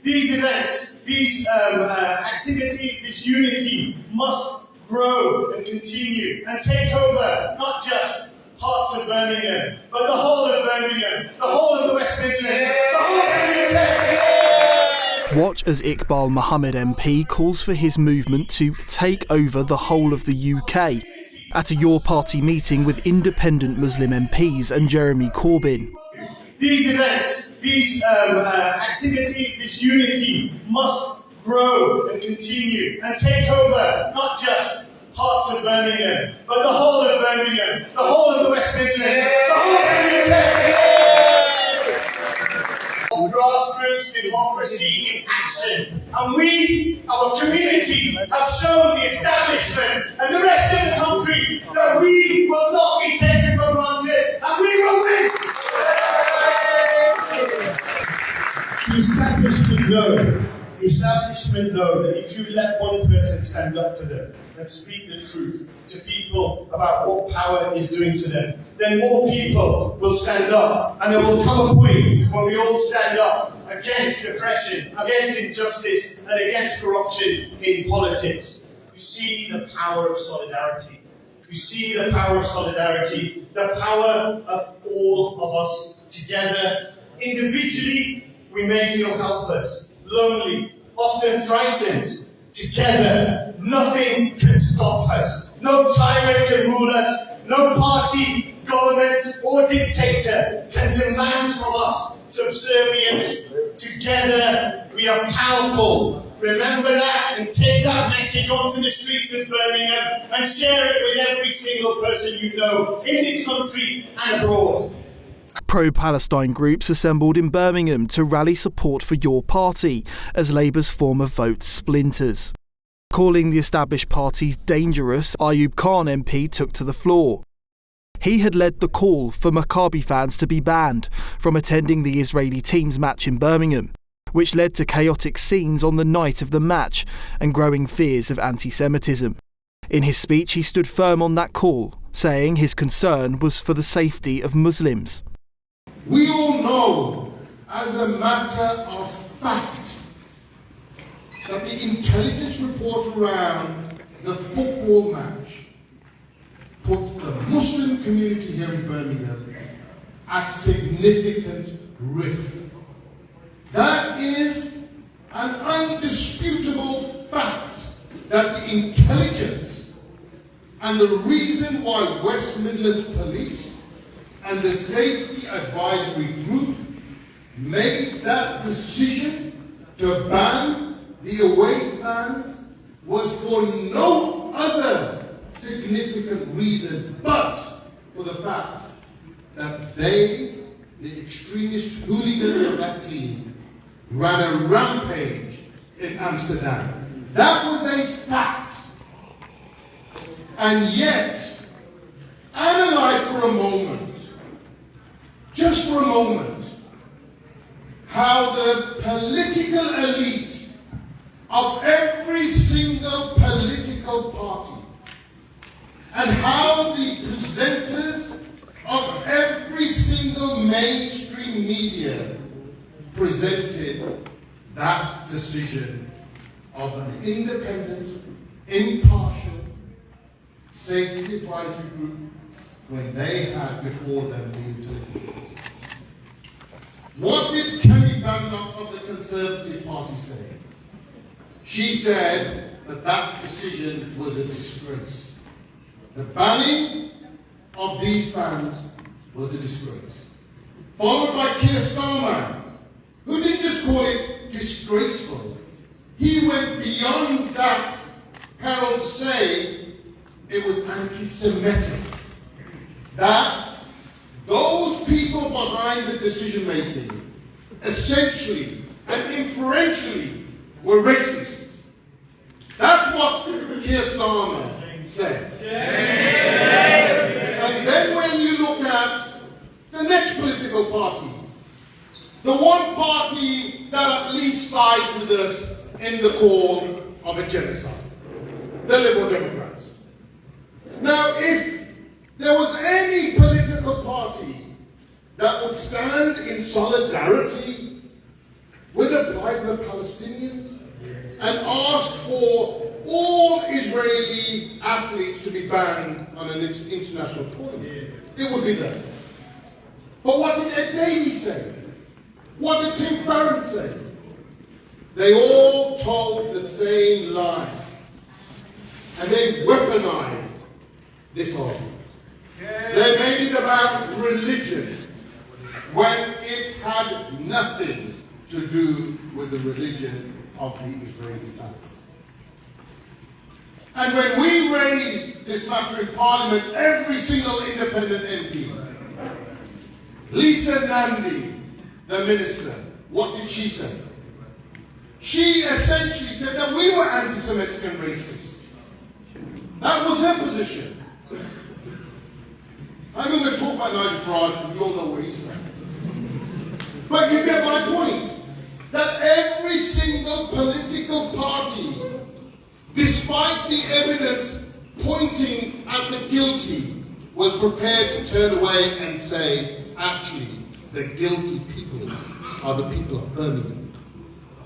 These events, these activities, this unity must grow and continue and take over not just parts of Birmingham, but the whole of Birmingham, the whole of the West Midlands, the whole of the UK. Watch as Iqbal Mohammed MP calls for his movement to take over the whole of the UK at a Your Party meeting with independent Muslim MPs and Jeremy Corbyn. These events, these activities, this unity must grow and continue and take over not just parts of Birmingham, but the whole of Birmingham, the whole of the West Midlands, the whole of the UK. Grassroots democracy in action. And we, our communities, have shown the establishment and the rest of the country that we will not be taken for granted, and we will win. The establishment know that if you let one person stand up to them and speak the truth to people about what power is doing to them, then more people will stand up, and there will come a point when we all stand up against oppression, against injustice, and against corruption in politics. You see the power of solidarity. You see the power of solidarity, the power of all of us together. Individually, we may feel helpless, lonely, often frightened. Together, nothing can stop us. No tyrant can rule us. No party, government, or dictator can demand from us subservience. Together, we are powerful. Remember that and take that message onto the streets of Birmingham and share it with every single person you know in this country and abroad. Pro-Palestine groups assembled in Birmingham to rally support for Your Party as Labour's former vote splinters. Calling the established parties dangerous, Ayub Khan MP took to the floor. He had led the call for Maccabi fans to be banned from attending the Israeli team's match in Birmingham, which led to chaotic scenes on the night of the match and growing fears of anti-Semitism. In his speech, he stood firm on that call, saying his concern was for the safety of Muslims. We all know, as a matter of fact, that the intelligence report around the football match put the Muslim community here in Birmingham at significant risk. That is an undisputable fact that the intelligence and the reason why West Midlands Police and the Safety Advisory Group made that decision to ban the away fans was for no other significant reason but for the fact that they, the extremist hooligans of that team, ran a rampage in Amsterdam. That was a fact. And yet, analyze for a moment, just for a moment, how the political elite of every single political party and how the presenters of every single mainstream media presented that decision of an independent, impartial safety advisory group when they had before them the intelligence. What did Kemi Badenoch of the Conservative Party say? She said that that decision was a disgrace. The banning of these fans was a disgrace. Followed by Keir Starmer, who didn't just call it disgraceful. He went beyond that, Harold, to say it was anti-Semitic. That those people behind the decision-making essentially and inferentially were racists. That's what Keir Starmer said. And then when you look at the next political party, the one party that at least sides with us in the call of a genocide, the Liberal Democrats. Now, if there was any political party that would stand in solidarity with a plight of the Palestinians and asked for all Israeli athletes to be banned on an international tournament, it would be there. But what did Ed Davies say? What did Tim Farron say? They all told the same lie. And they weaponized this argument. They made it about religion when it had nothing to do with the religion of the Israeli fans. And when we raised this matter in Parliament, every single independent MP, Lisa Nandy, the minister, what did she say? She essentially said that we were anti-Semitic and racist. That was her position. I'm not going to talk about Nigel Farage because we all know where he stands. But you get my point. That every single political party, despite the evidence pointing at the guilty, was prepared to turn away and say, actually, the guilty people are the people of Birmingham.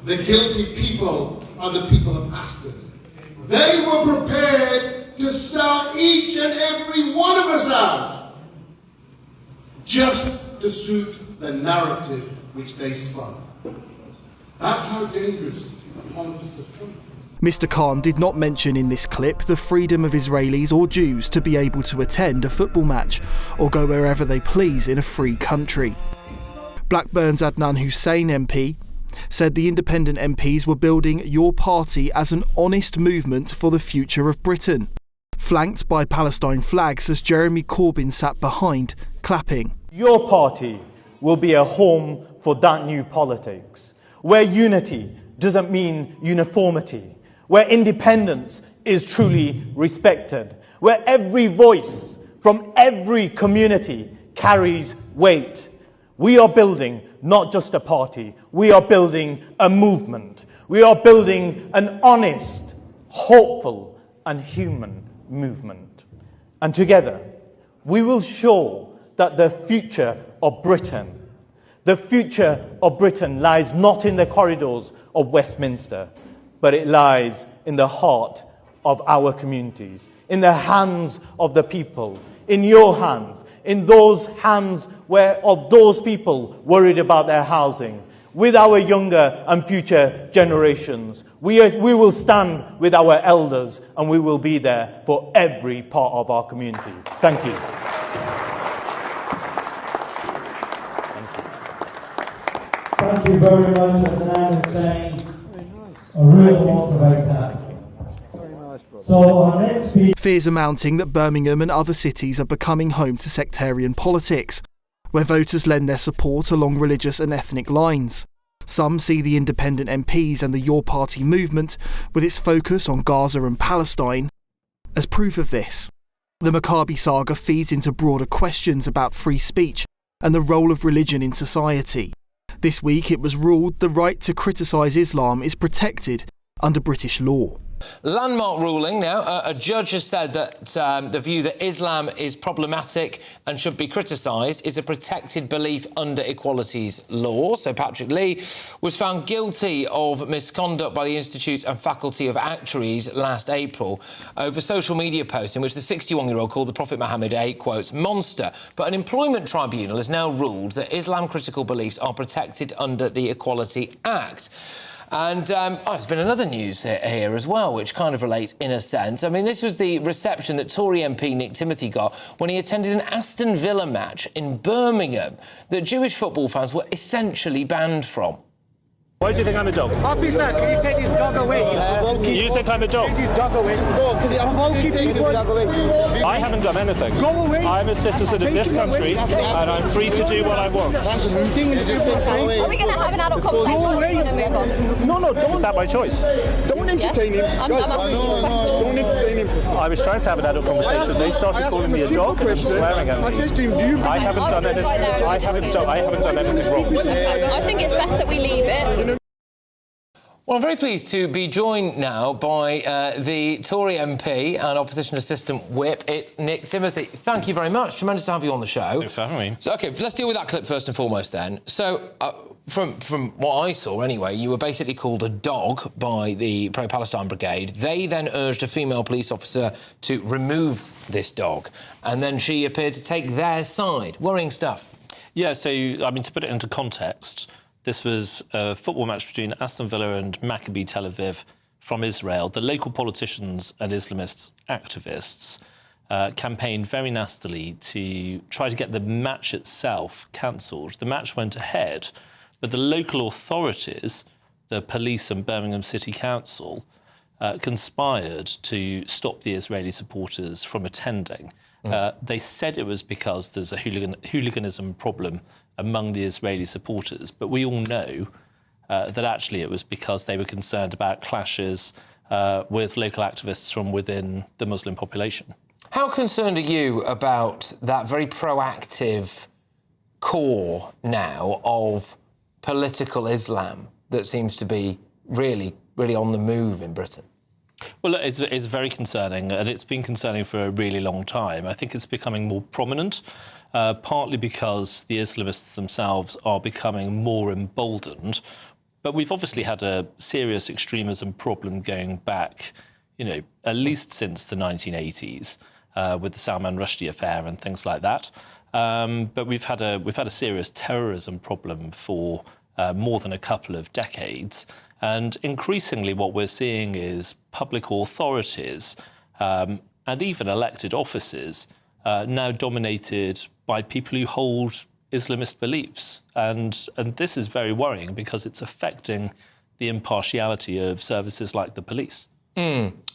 The guilty people are the people of Aston. They were prepared to sell each and every one of us out just to suit the narrative which they spun. That's how dangerous politics have become. Mr. Khan did not mention in this clip the freedom of Israelis or Jews to be able to attend a football match or go wherever they please in a free country. Blackburn's Adnan Hussein MP said the independent MPs were building Your Party as an honest movement for the future of Britain, flanked by Palestine flags as Jeremy Corbyn sat behind, clapping. Your party will be a home for that new politics, where unity doesn't mean uniformity, where independence is truly respected, where every voice from every community carries weight. We are building not just a party, we are building a movement. We are building an honest, hopeful and human movement. And together, we will show that the future of Britain lies not in the corridors of Westminster, but it lies in the heart of our communities, in the hands of the people, in your hands, in those hands of those people worried about their housing, with our younger and future generations. We will stand with our elders and we will be there for every part of our community. Thank you. Thank you very much, Adnan Hussein. A real motivator. So our next speaker. Fears are mounting that Birmingham and other cities are becoming home to sectarian politics, where voters lend their support along religious and ethnic lines. Some see the independent MPs and the Your Party movement, with its focus on Gaza and Palestine, as proof of this. The Maccabi saga feeds into broader questions about free speech and the role of religion in society. This week it was ruled the right to criticise Islam is protected under British law. Landmark ruling now. A judge has said that the view that Islam is problematic and should be criticised is a protected belief under equalities law. So Patrick Lee was found guilty of misconduct by the Institute and Faculty of Actuaries last April over social media posts in which the 61-year-old called the Prophet Muhammad a, quotes, monster. But an employment tribunal has now ruled that Islam-critical beliefs are protected under the Equality Act. And there's been another news here as well, which kind of relates in a sense. I mean, this was the reception that Tory MP Nick Timothy got when he attended an Aston Villa match in Birmingham that Jewish football fans were essentially banned from. Why do you think I'm a dog? Officer, can you take this dog away? You think I'm a dog? Take this dog away. I haven't done anything. Go away. I'm a citizen of this country and I'm free to do what I want. Are we going to have an adult conversation? Go away. No, don't. Is that my choice? Don't entertain him. I'm asking you a question. Don't entertain him. I was trying to have an adult conversation. They started calling me a dog and swearing at me. I said to him, do you... I haven't done anything. I haven't done anything wrong. I think it's best that we leave it. Well, I'm very pleased to be joined now by the Tory MP and Opposition Assistant Whip. It's Nick Timothy. Thank you very much. Tremendous to have you on the show. Thanks for having me. So, OK, let's deal with that clip first and foremost then. So, from what I saw anyway, you were basically called a dog by the Pro-Palestine Brigade. They then urged a female police officer to remove this dog, and then she appeared to take their side. Worrying stuff. Yeah, so, I mean, to put it into context, this was a football match between Aston Villa and Maccabi Tel Aviv from Israel. The local politicians and Islamist activists campaigned very nastily to try to get the match itself cancelled. The match went ahead, but the local authorities, the police and Birmingham City Council, conspired to stop the Israeli supporters from attending. They said it was because there's a hooliganism problem among the Israeli supporters, but we all know that actually it was because they were concerned about clashes with local activists from within the Muslim population. How concerned are you about that very proactive core now of political Islam that seems to be really on the move in Britain? Well, it's very concerning, and it's been concerning for a really long time. I think it's becoming more prominent, partly because the Islamists themselves are becoming more emboldened. But we've obviously had a serious extremism problem going back, at least since the 1980s, with the Salman Rushdie affair and things like that. But we've had a serious terrorism problem for more than a couple of decades. And increasingly what we're seeing is public authorities and even elected offices now dominated by people who hold Islamist beliefs. And this is very worrying because it's affecting the impartiality of services like the police.